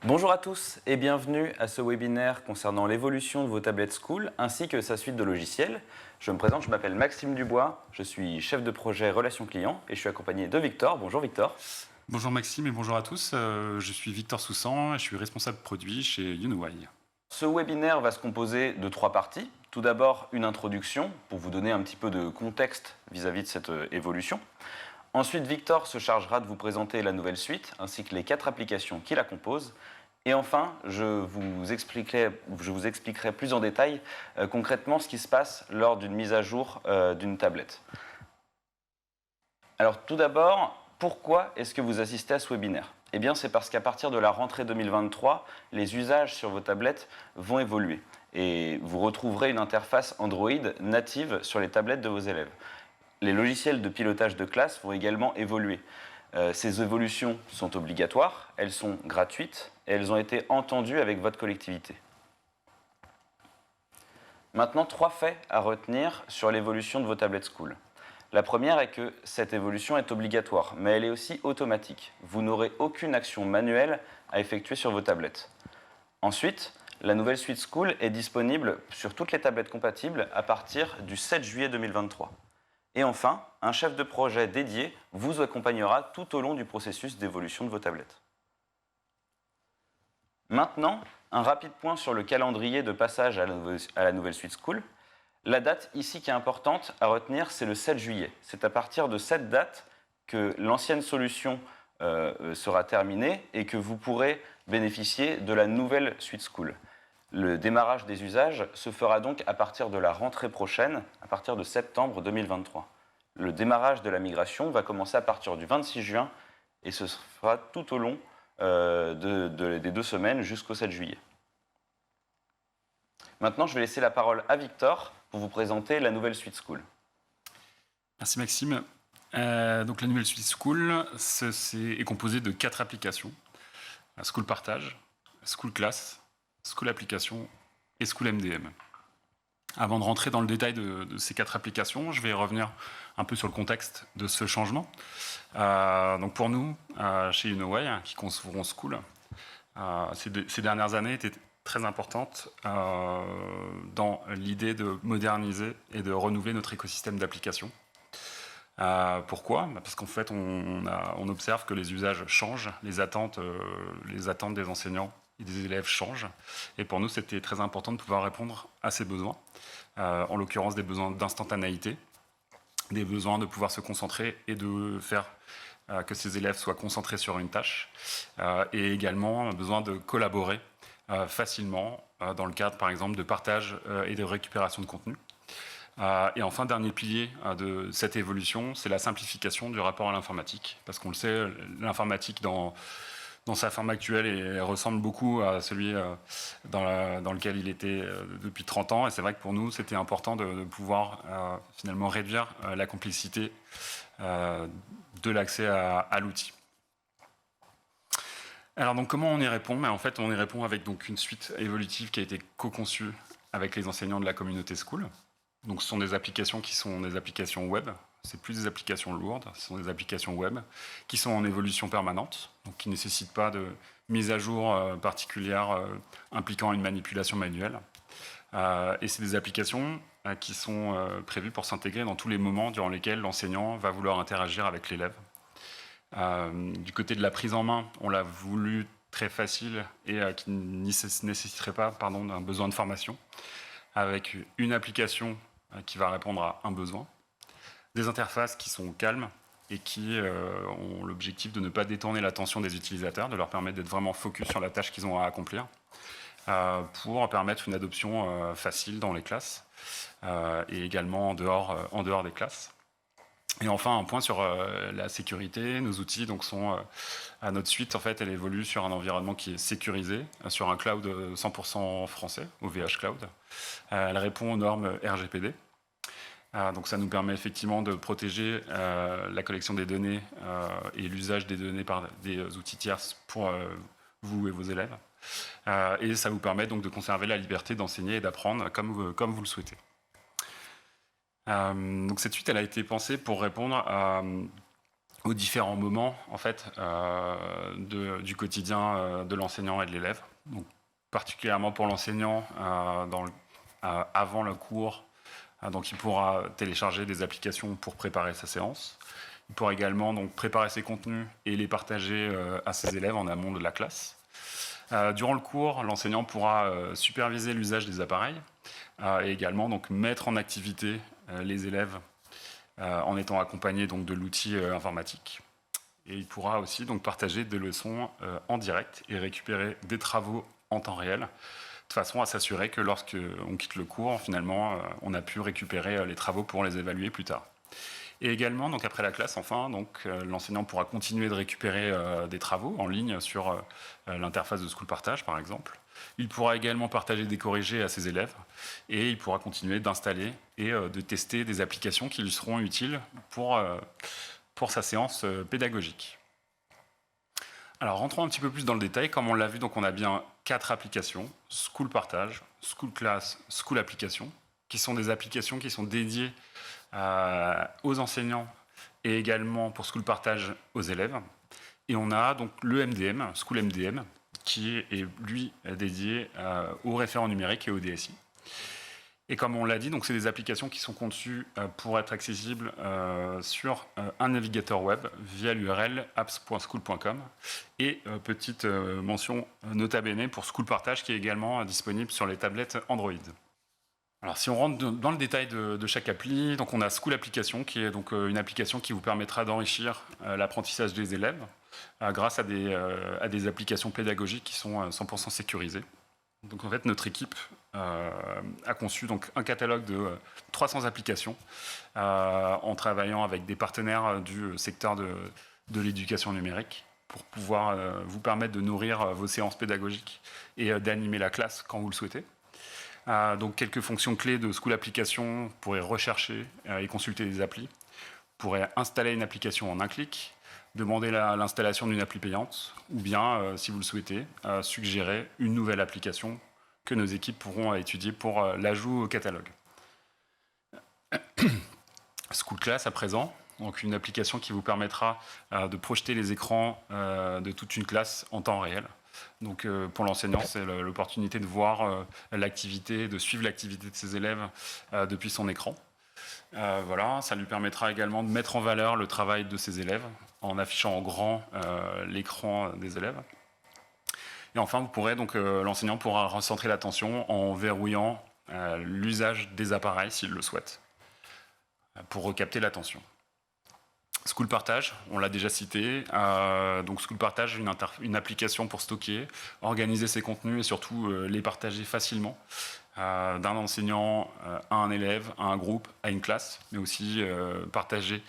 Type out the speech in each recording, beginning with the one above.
Bonjour à tous et bienvenue à ce webinaire concernant l'évolution de vos tablettes School ainsi que sa suite de logiciels. Je me présente, je m'appelle Maxime Dubois, je suis chef de projet Relations Clients et je suis accompagné de Victor. Bonjour Victor. Bonjour Maxime et bonjour à tous, je suis Victor Soussan et je suis responsable produit chez Unoway. Ce webinaire va se composer de 3 parties. Tout d'abord, une introduction pour vous donner un petit peu de contexte vis-à-vis de cette évolution. Ensuite, Victor se chargera de vous présenter la nouvelle suite ainsi que les 4 applications qui la composent. Et enfin, je vous expliquerai plus en détail concrètement ce qui se passe lors d'une mise à jour d'une tablette. Alors tout d'abord, pourquoi est-ce que vous assistez à ce webinaire ? Eh bien, c'est parce qu'à partir de la rentrée 2023, les usages sur vos tablettes vont évoluer et vous retrouverez une interface Android native sur les tablettes de vos élèves. Les logiciels de pilotage de classe vont également évoluer. Ces évolutions sont obligatoires, elles sont gratuites et elles ont été entendues avec votre collectivité. Maintenant, 3 faits à retenir sur l'évolution de vos tablettes School. La première est que cette évolution est obligatoire, mais elle est aussi automatique. Vous n'aurez aucune action manuelle à effectuer sur vos tablettes. Ensuite, la nouvelle suite School est disponible sur toutes les tablettes compatibles à partir du 7 juillet 2023. Et enfin, un chef de projet dédié vous accompagnera tout au long du processus d'évolution de vos tablettes. Maintenant, un rapide point sur le calendrier de passage à la nouvelle suite School. La date ici qui est importante à retenir, c'est le 7 juillet. C'est à partir de cette date que l'ancienne solution sera terminée et que vous pourrez bénéficier de la nouvelle suite School. Le démarrage des usages se fera donc à partir de la rentrée prochaine, à partir de septembre 2023. Le démarrage de la migration va commencer à partir du 26 juin et ce sera tout au long des 2 semaines jusqu'au 7 juillet. Maintenant, je vais laisser la parole à Victor pour vous présenter la nouvelle suite School. Merci Maxime. Donc la nouvelle suite School est composée de 4 applications. School Partage, School Class, School Application et School MDM. Avant de rentrer dans le détail de ces 4 applications, je vais revenir un peu sur le contexte de ce changement. Donc pour nous, chez Unoway, qui concevons School, ces dernières années étaient très importantes dans l'idée de moderniser et de renouveler notre écosystème d'applications. Pourquoi ? Parce qu'en fait, on observe que les usages changent, les attentes des enseignants et des élèves changent. Et pour nous, c'était très important de pouvoir répondre à ces besoins, en l'occurrence des besoins d'instantanéité, des besoins de pouvoir se concentrer et de faire que ces élèves soient concentrés sur une tâche, et également besoin de collaborer facilement dans le cadre, par exemple, de partage et de récupération de contenu. Et enfin, dernier pilier de cette évolution, c'est la simplification du rapport à l'informatique. Parce qu'on le sait, l'informatique dans sa forme actuelle ressemble beaucoup à celui dans lequel il était depuis 30 ans. Et c'est vrai que pour nous, c'était important de pouvoir finalement réduire la complexité de l'accès à l'outil. Alors donc comment on y répond ? En fait, on y répond avec donc une suite évolutive qui a été co-conçue avec les enseignants de la communauté School. Donc ce sont des applications qui sont des applications web. C'est plus des applications lourdes, ce sont des applications web qui sont en évolution permanente, donc qui ne nécessitent pas de mise à jour particulière impliquant une manipulation manuelle. Et c'est des applications qui sont prévues pour s'intégrer dans tous les moments durant lesquels l'enseignant va vouloir interagir avec l'élève. Du côté de la prise en main, on l'a voulu très facile et qui ne nécessiterait pas d'un besoin de formation, avec une application qui va répondre à un besoin, des interfaces qui sont calmes et qui ont l'objectif de ne pas détourner l'attention des utilisateurs, de leur permettre d'être vraiment focus sur la tâche qu'ils ont à accomplir, pour permettre une adoption facile dans les classes et également en dehors des classes. Et enfin, un point sur la sécurité. Nos outils à notre suite, en fait, elle évolue sur un environnement qui est sécurisé, sur un cloud 100% français, OVH Cloud. Elle répond aux normes RGPD. Donc ça nous permet effectivement de protéger la collection des données et l'usage des données par des outils tierces pour vous et vos élèves. Et ça vous permet donc de conserver la liberté d'enseigner et d'apprendre comme vous le souhaitez. Donc cette suite, elle a été pensée pour répondre aux différents moments en fait, du quotidien de l'enseignant et de l'élève. Donc, particulièrement pour l'enseignant, avant le cours, donc il pourra télécharger des applications pour préparer sa séance. Il pourra également donc, préparer ses contenus et les partager à ses élèves en amont de la classe. Durant le cours, l'enseignant pourra superviser l'usage des appareils et également donc, mettre en activité les élèves en étant accompagné donc, de l'outil informatique. Et il pourra aussi donc, partager des leçons en direct et récupérer des travaux en temps réel, de façon à s'assurer que lorsqu'on quitte le cours, finalement, on a pu récupérer les travaux pour les évaluer plus tard. Et également, donc après la classe, enfin, l'enseignant pourra continuer de récupérer des travaux en ligne sur l'interface de School Partage, par exemple. Il pourra également partager des corrigés à ses élèves et il pourra continuer d'installer et de tester des applications qui lui seront utiles pour sa séance pédagogique. Alors, rentrons un petit peu plus dans le détail. Comme on l'a vu, donc on a bien 4 applications, School Partage, School Class, School Application, qui sont des applications qui sont dédiées aux enseignants et également pour School Partage aux élèves. Et on a donc le MDM, School MDM, qui est lui dédié aux référents numériques et au DSI. Et comme on l'a dit, donc c'est des applications qui sont conçues pour être accessibles sur un navigateur web via l'URL apps.school.com. Et petite mention nota bene pour School Partage qui est également disponible sur les tablettes Android. Alors, si on rentre dans le détail de chaque appli, donc on a School Application, qui est donc une application qui vous permettra d'enrichir l'apprentissage des élèves grâce à des applications pédagogiques qui sont 100% sécurisées. Donc en fait, notre équipe a conçu donc, un catalogue de 300 applications en travaillant avec des partenaires du secteur de l'éducation numérique pour pouvoir vous permettre de nourrir vos séances pédagogiques et d'animer la classe quand vous le souhaitez. Donc quelques fonctions clés de School Application, vous pourrez rechercher et consulter des applis, vous pourrez installer une application en un clic, demander l'installation d'une appli payante, ou bien, si vous le souhaitez, suggérer une nouvelle application que nos équipes pourront étudier pour l'ajout au catalogue. School Class à présent, donc une application qui vous permettra de projeter les écrans de toute une classe en temps réel. Donc pour l'enseignant, c'est l'opportunité de voir l'activité, de suivre l'activité de ses élèves depuis son écran. Voilà, ça lui permettra également de mettre en valeur le travail de ses élèves en affichant en grand l'écran des élèves. Et enfin, l'enseignant pourra recentrer l'attention en verrouillant l'usage des appareils s'il le souhaite, pour recapter l'attention. School Partage, on l'a déjà cité. Donc School Partage, une application pour stocker, organiser ses contenus et surtout les partager facilement d'un enseignant à un élève, à un groupe, à une classe, mais aussi partager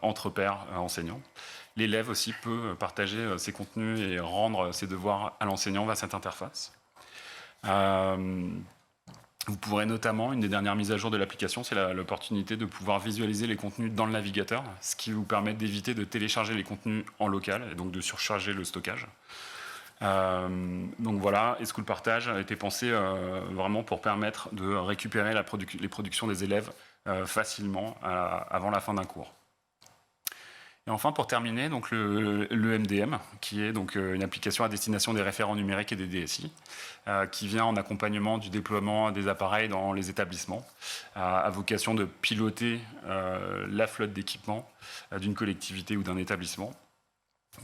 entre pairs enseignants. L'élève aussi peut partager ses contenus et rendre ses devoirs à l'enseignant via cette interface. Vous pourrez notamment, une des dernières mises à jour de l'application, c'est l'opportunité de pouvoir visualiser les contenus dans le navigateur, ce qui vous permet d'éviter de télécharger les contenus en local et donc de surcharger le stockage. Donc voilà, et School Partage a été pensé vraiment pour permettre de récupérer les productions des élèves facilement avant la fin d'un cours. Et enfin, pour terminer, donc le MDM, qui est donc une application à destination des référents numériques et des DSI, qui vient en accompagnement du déploiement des appareils dans les établissements, à vocation de piloter la flotte d'équipements d'une collectivité ou d'un établissement.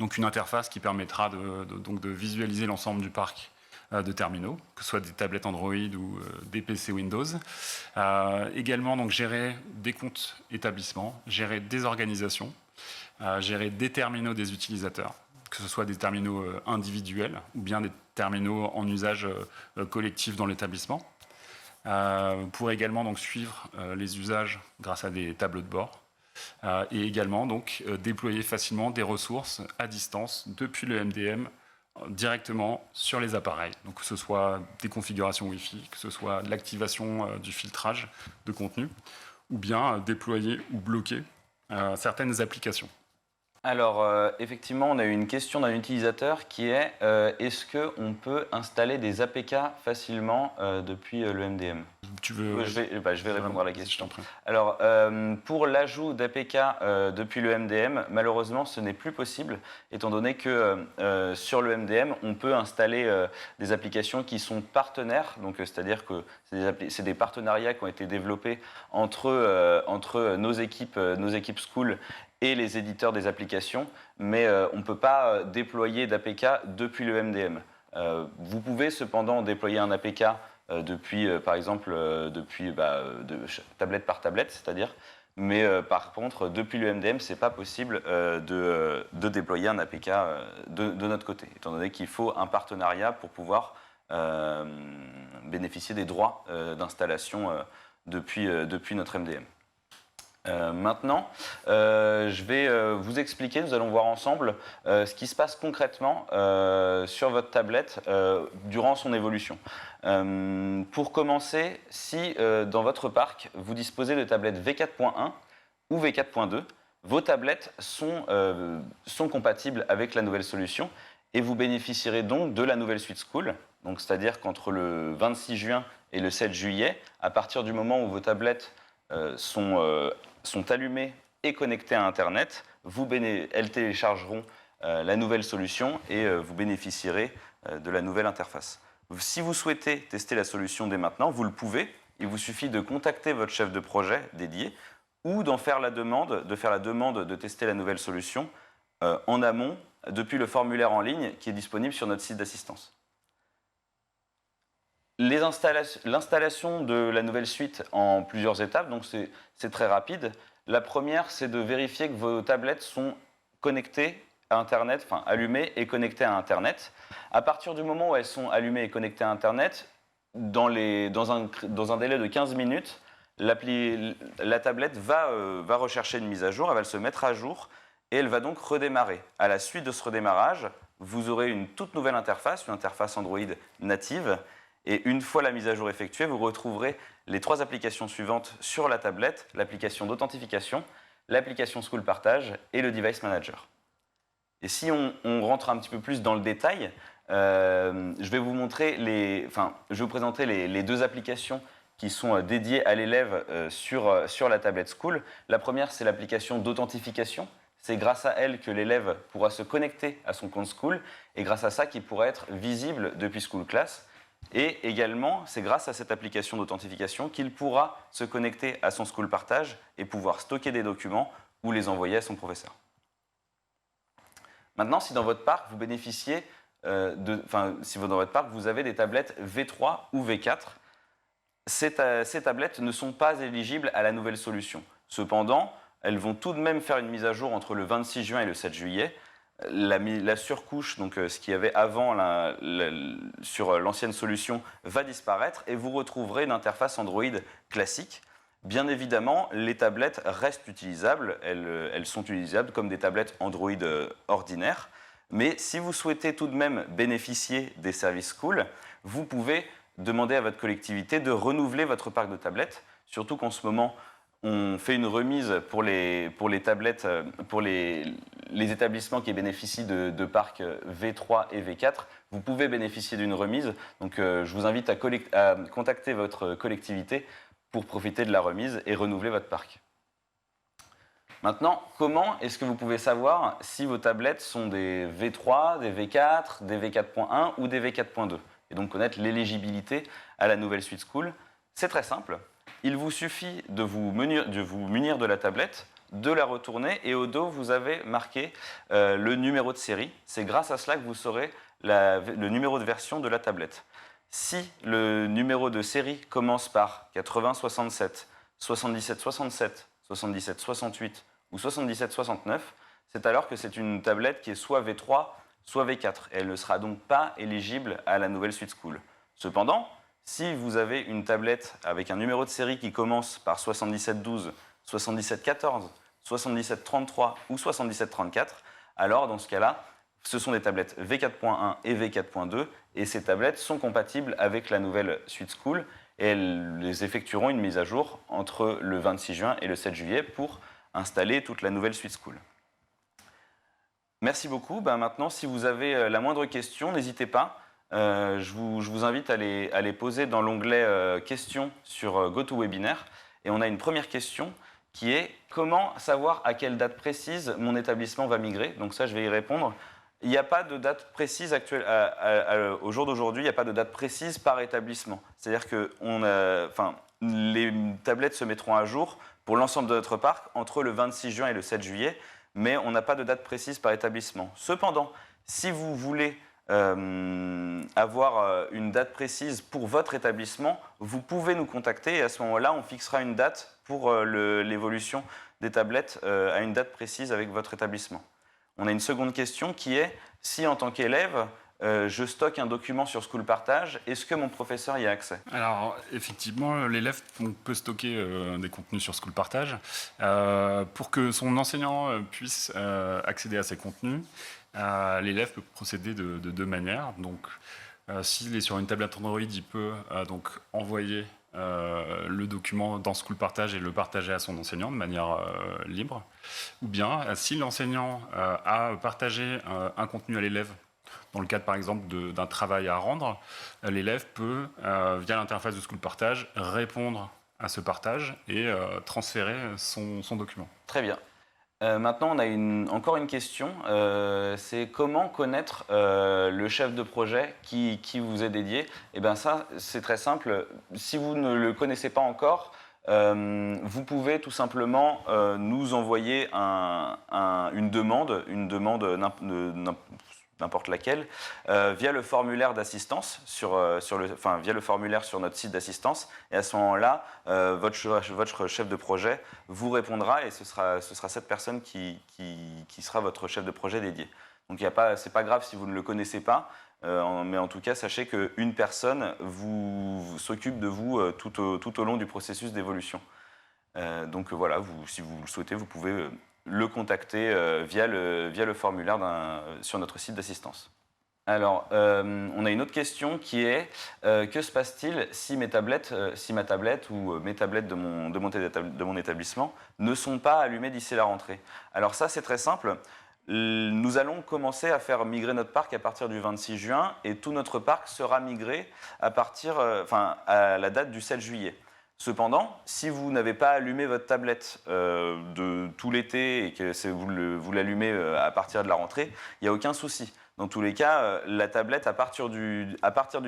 Donc une interface qui permettra de visualiser l'ensemble du parc de terminaux, que ce soit des tablettes Android ou des PC Windows. Également, donc, gérer des comptes établissements, gérer des organisations, gérer des terminaux des utilisateurs, que ce soit des terminaux individuels ou bien des terminaux en usage collectif dans l'établissement. Vous pourrez également donc, suivre les usages grâce à des tableaux de bord et également donc, déployer facilement des ressources à distance depuis le MDM directement sur les appareils. Donc, que ce soit des configurations Wi-Fi, que ce soit de l'activation du filtrage de contenu ou bien déployer ou bloquer certaines applications. Alors, effectivement, on a eu une question d'un utilisateur qui est est-ce qu'on peut installer des APK facilement depuis le MDM ? tu veux... Je vais répondre à la question. Je t'en prie. Alors, pour l'ajout d'APK depuis le MDM, malheureusement, ce n'est plus possible, étant donné que sur le MDM, on peut installer des applications qui sont partenaires, donc c'est-à-dire que c'est des partenariats qui ont été développés entre nos équipes School et les éditeurs des applications, mais on ne peut pas déployer d'APK depuis le MDM. Vous pouvez cependant déployer un APK depuis, par exemple, tablette par tablette, c'est-à-dire, mais par contre, depuis le MDM, ce n'est pas possible de déployer un APK de notre côté, étant donné qu'il faut un partenariat pour pouvoir bénéficier des droits d'installation depuis notre MDM. Maintenant, je vais vous expliquer, nous allons voir ensemble ce qui se passe concrètement sur votre tablette durant son évolution. Pour commencer, si dans votre parc, vous disposez de tablettes V4.1 ou V4.2, vos tablettes sont compatibles avec la nouvelle solution et vous bénéficierez donc de la nouvelle suite School. Donc, c'est-à-dire qu'entre le 26 juin et le 7 juillet, à partir du moment où vos tablettes sont allumées et connectées à Internet, elles téléchargeront la nouvelle solution et vous bénéficierez de la nouvelle interface. Si vous souhaitez tester la solution dès maintenant, vous le pouvez. Il vous suffit de contacter votre chef de projet dédié ou de faire la demande de tester la nouvelle solution en amont depuis le formulaire en ligne qui est disponible sur notre site d'assistance. L'installation de la nouvelle suite en plusieurs étapes, donc c'est très rapide. La première, c'est de vérifier que vos tablettes sont connectées à Internet, enfin allumées et connectées à Internet. À partir du moment où elles sont allumées et connectées à Internet, dans un délai de 15 minutes, la tablette va rechercher une mise à jour, elle va se mettre à jour et elle va donc redémarrer. À la suite de ce redémarrage, vous aurez une toute nouvelle interface, une interface Android native. Et une fois la mise à jour effectuée, vous retrouverez les 3 applications suivantes sur la tablette, l'application d'authentification, l'application School Partage et le Device Manager. Et si on rentre un petit peu plus dans le détail, je vais vous présenter les 2 applications qui sont dédiées à l'élève sur la tablette School. La première, c'est l'application d'authentification. C'est grâce à elle que l'élève pourra se connecter à son compte School et grâce à ça qu'il pourra être visible depuis School Class. Et également, c'est grâce à cette application d'authentification qu'il pourra se connecter à son School Partage et pouvoir stocker des documents ou les envoyer à son professeur. Maintenant, si dans votre parc, vous bénéficiez si dans votre parc, vous avez des tablettes V3 ou V4, ces tablettes ne sont pas éligibles à la nouvelle solution. Cependant, elles vont tout de même faire une mise à jour entre le 26 juin et le 7 juillet. La surcouche, donc ce qu'il y avait avant sur l'ancienne solution, va disparaître et vous retrouverez une interface Android classique. Bien évidemment, les tablettes restent utilisables, elles sont utilisables comme des tablettes Android ordinaires. Mais si vous souhaitez tout de même bénéficier des services School, vous pouvez demander à votre collectivité de renouveler votre parc de tablettes, surtout qu'en ce moment, on fait une remise pour les tablettes, pour les établissements qui bénéficient de parcs V3 et V4. Vous pouvez bénéficier d'une remise. Donc, je vous invite à contacter votre collectivité pour profiter de la remise et renouveler votre parc. Maintenant, comment est-ce que vous pouvez savoir si vos tablettes sont des V3, des V4, des V4.1 ou des V4.2 et donc connaître l'éligibilité à la nouvelle suite School? C'est très simple. Il vous suffit de vous munir de la tablette, de la retourner et au dos, vous avez marqué le numéro de série. C'est grâce à cela que vous saurez le numéro de version de la tablette. Si le numéro de série commence par 8067, 7767, 7768 ou 7769, c'est alors que c'est une tablette qui est soit V3, soit V4. Et elle ne sera donc pas éligible à la nouvelle suite School. Cependant, si vous avez une tablette avec un numéro de série qui commence par 7712, 7714, 7733 ou 7734, alors dans ce cas-là, ce sont des tablettes V4.1 et V4.2 et ces tablettes sont compatibles avec la nouvelle suite School et elles effectueront une mise à jour entre le 26 juin et le 7 juillet pour installer toute la nouvelle suite School. Merci beaucoup. Maintenant, si vous avez la moindre question, n'hésitez pas. je vous invite à les poser dans l'onglet questions sur GoToWebinar. Et on a une première question qui est comment savoir à quelle date précise mon établissement va migrer. Donc ça, je vais y répondre. Il n'y a pas de date précise actuelle. Au jour d'aujourd'hui, il n'y a pas de date précise par établissement. C'est-à-dire que les tablettes se mettront à jour pour l'ensemble de notre parc entre le 26 juin et le 7 juillet, mais on n'a pas de date précise par établissement. Cependant, si vous voulez avoir une date précise pour votre établissement, vous pouvez nous contacter et à ce moment-là, on fixera une date pour l'évolution des tablettes à une date précise avec votre établissement. On a une seconde question qui est, si en tant qu'élève, je stocke un document sur School Partage, est-ce que mon professeur y a accès? Alors, effectivement, l'élève peut stocker des contenus sur School Partage. Pour que son enseignant puisse accéder à ces contenus, l'élève peut procéder de deux manières. Donc, s'il est sur une tablette Android, il peut donc envoyer le document dans School Partage et le partager à son enseignant de manière libre. Ou bien, si l'enseignant a partagé un contenu à l'élève, dans le cadre, par exemple, d'un travail à rendre, l'élève peut, via l'interface de School Partage, répondre à ce partage et transférer son document. Très bien. Maintenant, on a encore une question. C'est comment connaître le chef de projet qui vous est dédié? Eh bien ça, c'est très simple. Si vous ne le connaissez pas encore, vous pouvez tout simplement nous envoyer une demande n'importe laquelle, via le formulaire d'assistance via le formulaire sur notre site d'assistance. Et à ce moment-là, votre chef de projet vous répondra et ce sera cette personne qui sera votre chef de projet dédié. Donc c'est pas grave si vous ne le connaissez pas, mais en tout cas, sachez qu'une personne s'occupe de vous tout au long du processus d'évolution. Donc voilà, si vous le souhaitez, vous pouvez le contacter via le formulaire sur notre site d'assistance. Alors, on a une autre question qui est que se passe-t-il si ma tablette ou mes tablettes de mon établissement ne sont pas allumées d'ici la rentrée? Alors ça, c'est très simple. Nous allons commencer à faire migrer notre parc à partir du 26 juin et tout notre parc sera migré à la date du 7 juillet. Cependant, si vous n'avez pas allumé votre tablette de tout l'été et que vous l'allumez à partir de la rentrée, il n'y a aucun souci. Dans tous les cas, la tablette, à partir du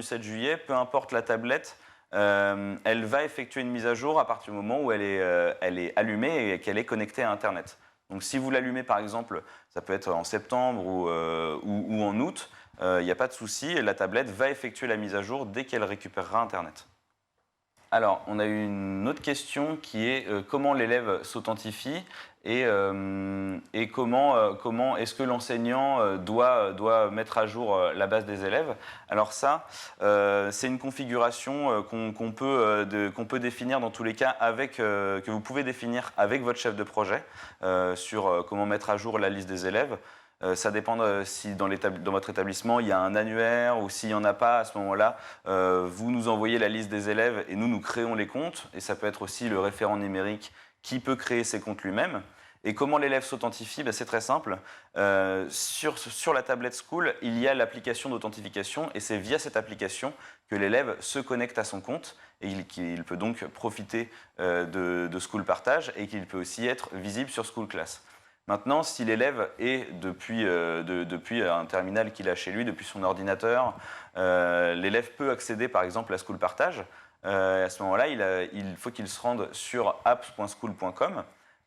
7 juillet, peu importe la tablette, elle va effectuer une mise à jour à partir du moment où elle est allumée et qu'elle est connectée à Internet. Donc si vous l'allumez par exemple, ça peut être en septembre ou en août, il n'y a pas de souci, et la tablette va effectuer la mise à jour dès qu'elle récupérera Internet. Alors, on a une autre question qui est comment l'élève s'authentifie et comment est-ce que l'enseignant doit mettre à jour la base des élèves. Alors ça, c'est une configuration qu'on peut définir dans tous les cas que vous pouvez définir avec votre chef de projet sur comment mettre à jour la liste des élèves. Ça dépend si dans votre établissement il y a un annuaire ou s'il n'y en a pas. À ce moment-là, vous nous envoyez la liste des élèves et nous créons les comptes. Et ça peut être aussi le référent numérique qui peut créer ses comptes lui-même. Et comment l'élève s'authentifie? C'est très simple. Sur la tablette School, il y a l'application d'authentification et c'est via cette application que l'élève se connecte à son compte et qu'il peut donc profiter de School Partage et qu'il peut aussi être visible sur School Class. Maintenant, si l'élève est depuis un terminal qu'il a chez lui, depuis son ordinateur, l'élève peut accéder par exemple à School Partage. À ce moment-là, il faut qu'il se rende sur apps.school.com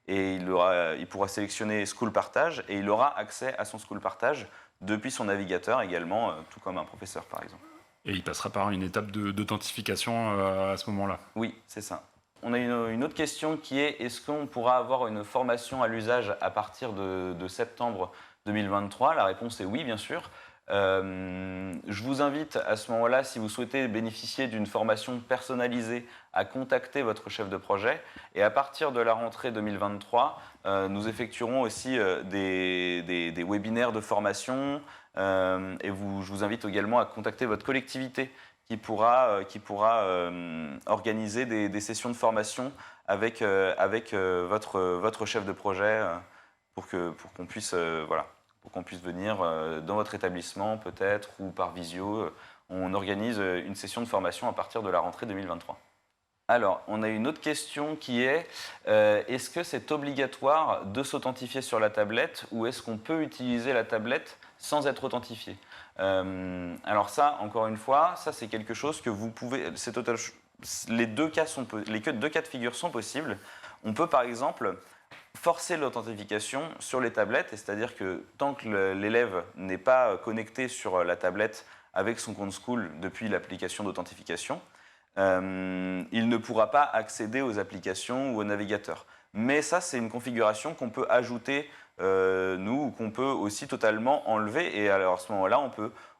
et il pourra sélectionner School Partage et il aura accès à son School Partage depuis son navigateur également, tout comme un professeur par exemple. Et il passera par une étape d'authentification à ce moment-là. Oui, c'est ça. On a une autre question qui est est-ce qu'on pourra avoir une formation à l'usage à partir de septembre 2023? La réponse est oui, bien sûr. Je vous invite à ce moment-là, si vous souhaitez bénéficier d'une formation personnalisée, à contacter votre chef de projet. Et à partir de la rentrée 2023, nous effectuerons aussi des webinaires de formation. Je vous invite également à contacter votre collectivité qui pourra organiser des sessions de formation avec votre chef de projet pour qu'on puisse venir dans votre établissement peut-être ou par visio. on organise une session de formation à partir de la rentrée 2023. Alors, on a une autre question qui est, est-ce que c'est obligatoire de s'authentifier sur la tablette ou est-ce qu'on peut utiliser la tablette sans être authentifié? Alors ça, encore une fois, ça c'est quelque chose que vous pouvez... Les deux cas de figure sont possibles. On peut par exemple forcer l'authentification sur les tablettes, c'est-à-dire que tant que l'élève n'est pas connecté sur la tablette avec son compte School depuis l'application d'authentification, il ne pourra pas accéder aux applications ou au navigateur. Mais ça, c'est une configuration qu'on peut ajouter, nous, ou qu'on peut aussi totalement enlever. Et alors, à ce moment-là,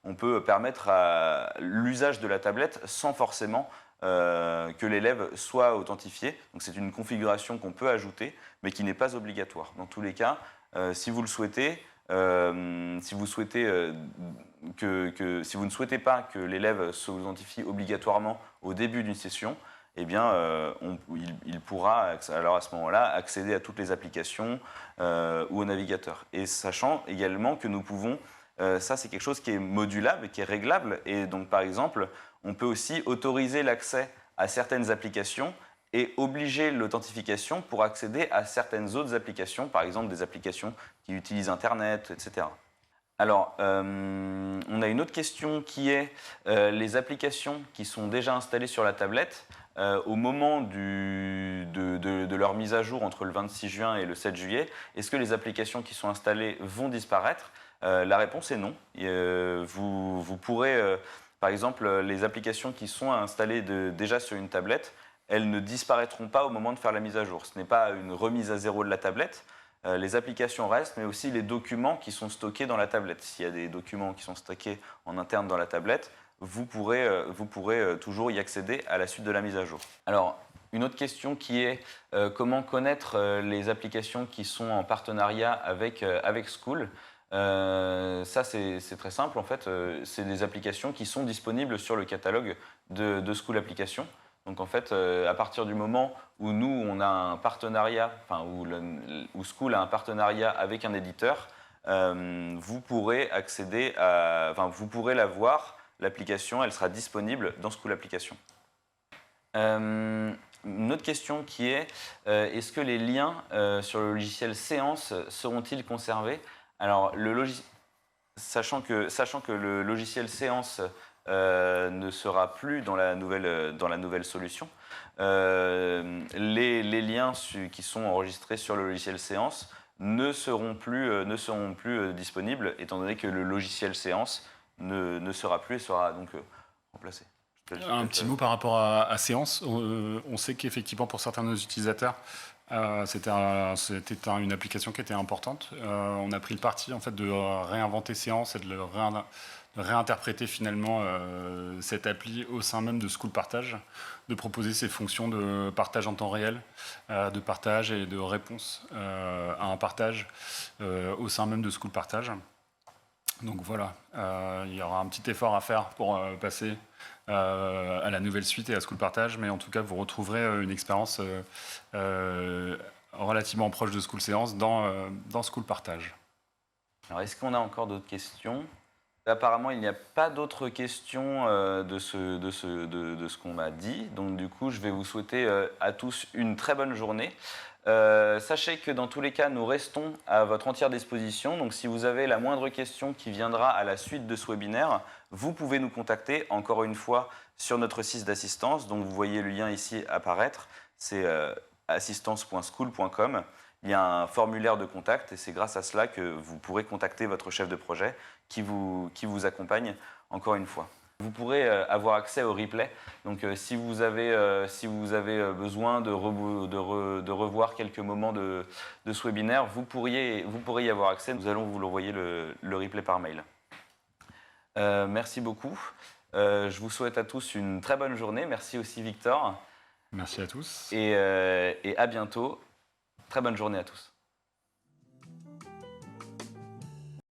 on peut permettre à l'usage de la tablette sans forcément que l'élève soit authentifié. Donc, c'est une configuration qu'on peut ajouter, mais qui n'est pas obligatoire. Dans tous les cas, si vous le souhaitez, si vous ne souhaitez pas que l'élève s'authentifie obligatoirement au début d'une session, eh bien, il pourra alors à ce moment-là accéder à toutes les applications ou au navigateur. Et sachant également que nous pouvons, ça c'est quelque chose qui est modulable et qui est réglable, et donc par exemple, on peut aussi autoriser l'accès à certaines applications et obliger l'authentification pour accéder à certaines autres applications, par exemple des applications qui utilisent Internet, etc. Alors, on a une autre question qui est les applications qui sont déjà installées sur la tablette, au moment de leur mise à jour entre le 26 juin et le 7 juillet, est-ce que les applications qui sont installées vont disparaître? La réponse est non. Vous pourrez, par exemple, les applications qui sont installées déjà sur une tablette, elles ne disparaîtront pas au moment de faire la mise à jour. Ce n'est pas une remise à zéro de la tablette. Les applications restent, mais aussi les documents qui sont stockés dans la tablette. S'il y a des documents qui sont stockés en interne dans la tablette, vous pourrez toujours y accéder à la suite de la mise à jour. Alors, une autre question qui est comment connaître les applications qui sont en partenariat avec School. Ça, c'est très simple. En fait, c'est des applications qui sont disponibles sur le catalogue de School Applications. Donc en fait, à partir du moment où nous, on a un partenariat, enfin où School a un partenariat avec un éditeur, vous pourrez accéder à, enfin vous pourrez la voir, l'application, elle sera disponible dans School Applications. Une autre question qui est, est-ce que les liens sur le logiciel Séance seront-ils conservés? Alors, sachant que le logiciel Séance ne sera plus dans la nouvelle solution. Les liens qui sont enregistrés sur le logiciel Séance ne seront plus disponibles, étant donné que le logiciel Séance ne sera plus et sera donc remplacé. Un petit mot par rapport à Séance. On sait qu'effectivement, pour certains de nos utilisateurs, c'était une application qui était importante. On a pris le parti en fait, de réinventer Séance et de réinterpréter finalement cette appli au sein même de School Partage, de proposer ces fonctions de partage en temps réel, de partage et de réponse à un partage au sein même de School Partage. Donc voilà, il y aura un petit effort à faire pour passer à la nouvelle suite et à School Partage, mais en tout cas vous retrouverez une expérience relativement proche de School Séance dans School Partage. Alors est-ce qu'on a encore d'autres questions? Apparemment, il n'y a pas d'autres questions de ce qu'on m'a dit. Donc, du coup, je vais vous souhaiter à tous une très bonne journée. Sachez que dans tous les cas, nous restons à votre entière disposition. Donc, si vous avez la moindre question qui viendra à la suite de ce webinaire, vous pouvez nous contacter encore une fois sur notre site d'assistance. Donc, vous voyez le lien ici apparaître. C'est assistance.school.com. Il y a un formulaire de contact et c'est grâce à cela que vous pourrez contacter votre chef de projet qui vous accompagne encore une fois. Vous pourrez avoir accès au replay. Donc si vous avez besoin de revoir quelques moments de ce webinaire, vous pourrez y avoir accès. Nous allons vous l'envoyer le replay par mail. Merci beaucoup. Je vous souhaite à tous une très bonne journée. Merci aussi Victor. Merci à tous. Et à bientôt. Très bonne journée à tous.